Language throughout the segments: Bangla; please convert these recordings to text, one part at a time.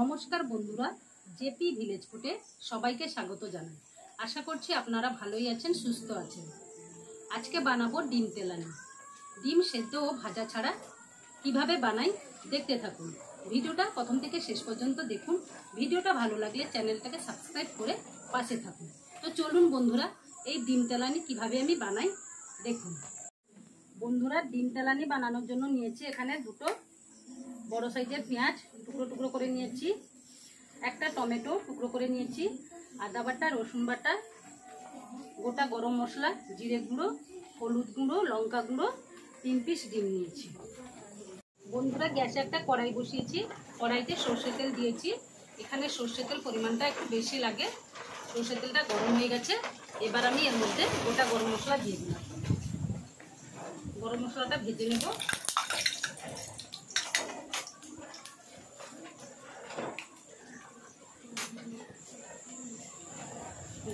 নমস্কার বন্ধুরা, জেপি ভিলেজ ফুডে সবাইকে স্বাগত জানাই। আশা করছি আপনারা ভালোই আছেন, সুস্থ আছেন। আজকে বানাবো ডিম তেলানি। ডিম সেদ্ধ ও ভাজা ছাড়া কিভাবে বানাই দেখতে থাকুন। ভিডিওটা প্রথম থেকে শেষ পর্যন্ত দেখুন। ভিডিওটা ভালো লাগলে চ্যানেলটাকে সাবস্ক্রাইব করে পাশে থাকুন। তো চলুন বন্ধুরা, এই ডিম তেলানি কিভাবে আমি বানাই দেখুন। বন্ধুরা, ডিম তেলানি বানানোর জন্য নিয়েছি এখানে দুটো বড় সাইজের পেঁয়াজ টুকরো টুকরো করে নিয়েছি, একটা টমেটো টুকরো করে নিয়েছি, আদা বাটা, রসুন বাটা, গোটা গরম মশলা, জিরে গুঁড়ো, হলুদ গুঁড়ো, লঙ্কা গুঁড়ো, 3 পিস ডিম নিয়েছি। বন্ধুরা, গ্যাসে একটা কড়াই বসিয়েছি, কড়াইতে সর্ষের তেল দিয়েছি। এখানে সর্ষের তেল পরিমাণটা একটু বেশি লাগে। সর্ষের তেলটা গরম হয়ে গেছে, এবার আমি এর মধ্যে গোটা গরম মশলা দিয়ে দিলাম। গরম মশলাটা ভেজে নেব।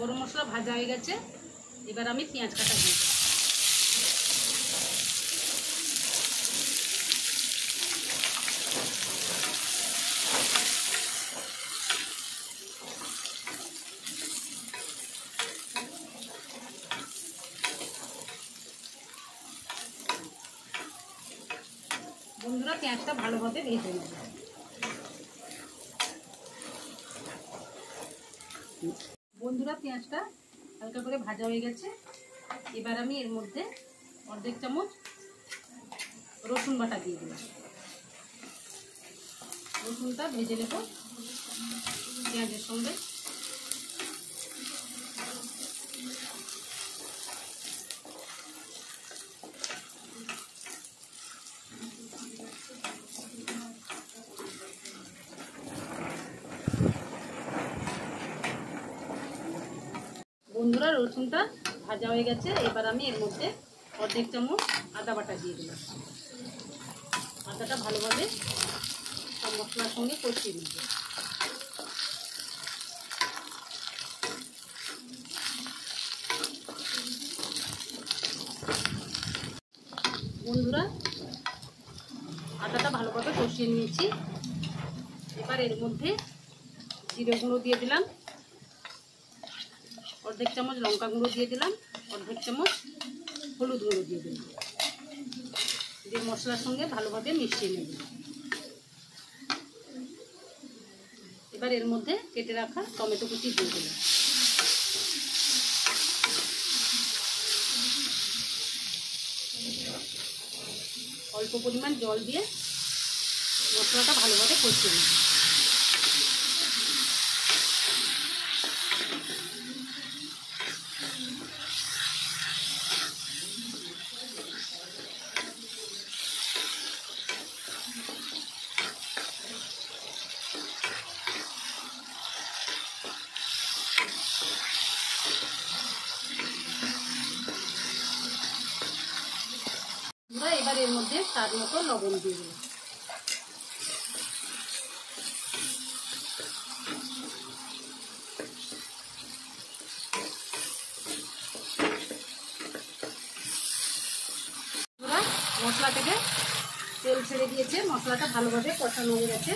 গরম মশলা ভাজা হয়ে গেছে, এবার আমি পেঁয়াজ কাটা দিয়ে দেব। বন্ধুরা, পেঁয়াজটা ভালোভাবে ভেজে নেব। বন্ধুরা, পেঁয়াজটা হালকা করে ভাজা হয়ে গেছে, এবার আমি এর মধ্যে অর্ধেক চামচ রসুন বাটা দিয়ে দিলাম। রসুনটা ভেজে নেব পেঁয়াজের সঙ্গে। বন্ধুরা, রসুনটা ভাজা হয়ে গেছে, এবার আমি এর মধ্যে অর্ধেক চামচ আদা বাটা দিয়ে দিলাম। আদাটা ভালোভাবে সব মশলার সঙ্গে কষিয়ে নেব। বন্ধুরা, আদাটা ভালোভাবে কষিয়ে নিয়েছি, এবার এর মধ্যে জিরে গুঁড়ো দিয়ে দিলাম, অর্ধেক চামচ লঙ্কা গুঁড়ো দিয়ে দিলাম, অর্ধেক চামচ হলুদ গুঁড়ো দিয়ে দিলাম। দিয়ে মশলার সঙ্গে ভালোভাবে মিশিয়ে নেব। এবার এর মধ্যে কেটে রাখা টমেটো কুচি দিয়ে দিলাম। অল্প পরিমাণ জল দিয়ে মশলাটা ভালোভাবে কষিয়ে নেব। এবার এর মধ্যে স্বাদ মতো লবণ দিয়ে দিলাম। মশলা থেকে তেল ছেড়ে দিয়েছে, মশলাটা ভালোভাবে কষানো হয়ে গেছে,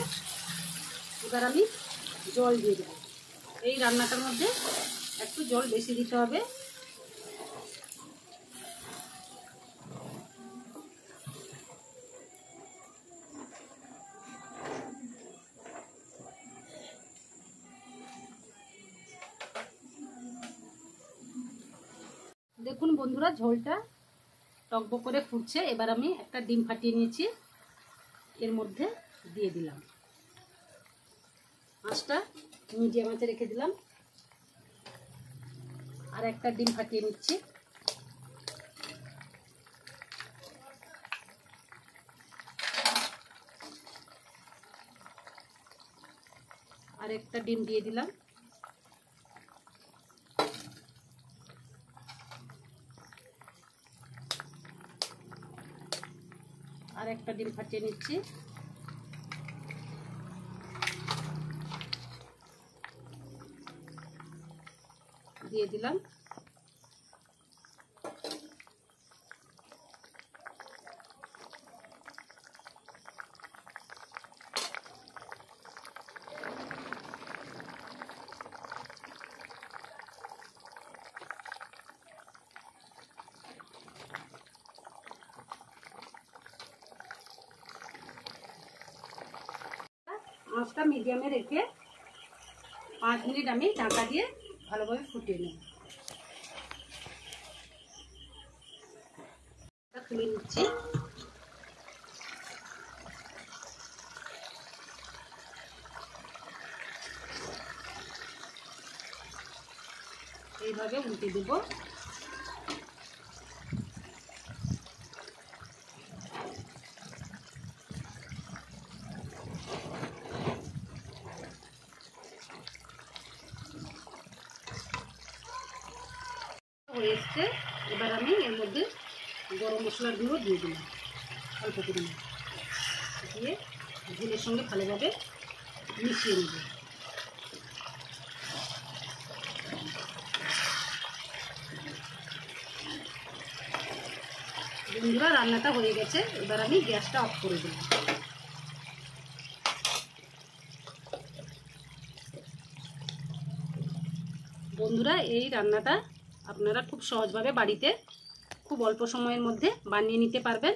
এবার আমি জল দিয়ে দেব। এই রান্নাটার মধ্যে একটু জল বেশি দিতে হবে। দেখুন বন্ধুরা, ঝোলটা টকবক করে ফুটছে, এবার আমি একটা ডিম ফাটিয়ে নিয়েছি, এর মধ্যে দিয়ে দিলাম। আঁচটা মিডিয়াম আঁচে রেখে দিলাম, আর একটা ডিম ফাটিয়ে নিচ্ছি। আর একটা ডিম দিয়ে দিলাম। আর একটা ডিম ফাটিয়ে নিচ্ছি। দিয়ে দিলাম। আঁচটা মিডিয়ামে রেখে 5 মিনিট আমি ঢাকা দিয়ে ভালোভাবে ফুটিয়ে নেব। খুলে নিচ্ছি। এইভাবে উল্টে দেব। হয়ে এসছে, এবার আমি এর মধ্যে গরম মশলার গুঁড়ো দিয়ে দিলাম অল্প পরিমাণ, দিয়ে ঝোলের সঙ্গে ভালোভাবে মিশিয়ে নেব। বন্ধুরা রান্নাটা হয়ে গেছে, এবার আমি গ্যাসটা অফ করে দিলাম। বন্ধুরা এই রান্নাটা আপনারা খুব সহজভাবে বাড়িতে খুব অল্প সময়ের মধ্যে বানিয়ে নিতে পারবেন।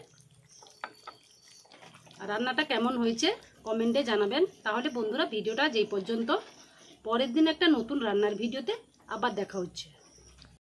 আর রান্নাটা কেমন হয়েছে কমেন্টে জানাবেন। তাহলে বন্ধুরা ভিডিওটা যেই পর্যন্ত, পরের দিন একটা নতুন রান্নার ভিডিওতে আবার দেখা হচ্ছে।